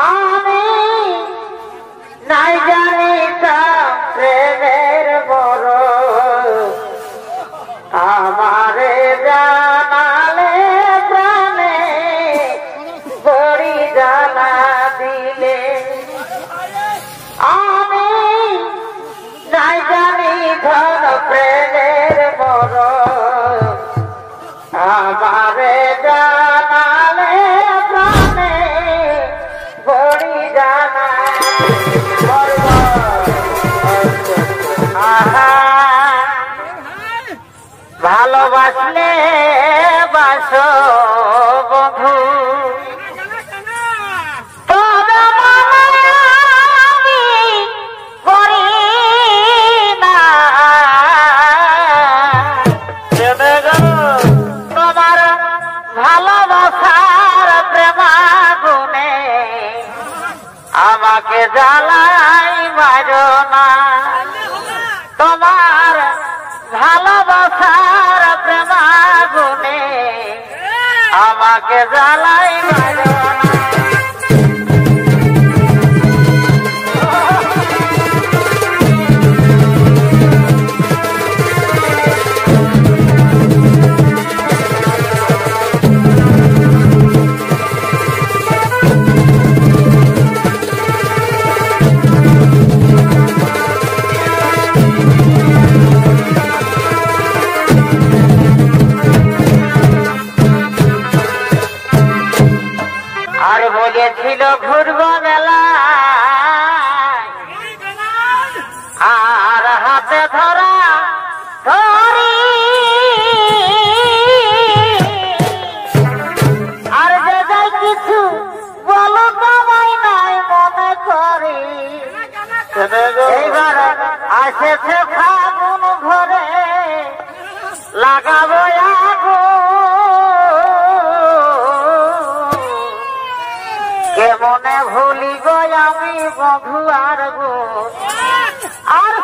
আমি নাই জানিতাম প্রেমের বড় আমারে জানালে প্রাণে বড়ি জ্বালা দিলে আমি নাই জানি ধন প্রেমের বড় আমারে জানালে প্রাণে বড়ি জানা ভালোবাসলে বাসো বন্ধু তবে আমি করি না তোমার ভালোবাসার প্রেমাগুনে আমাকে জ্বালাই মারো না তোমার ভালোবাসার প্রেমাগুনে আমাকে জ্বালাই মারো না আর বলেছিল ঘুরব মেলা আর হাতে ধরা ধরি আর যে যাই কিছু বলো সবাই নাই মনে করি এইবার আসেছে ফাগুন ঘরে লাগাবো কেমনে ভুলি গো আমি বধু আর গো আর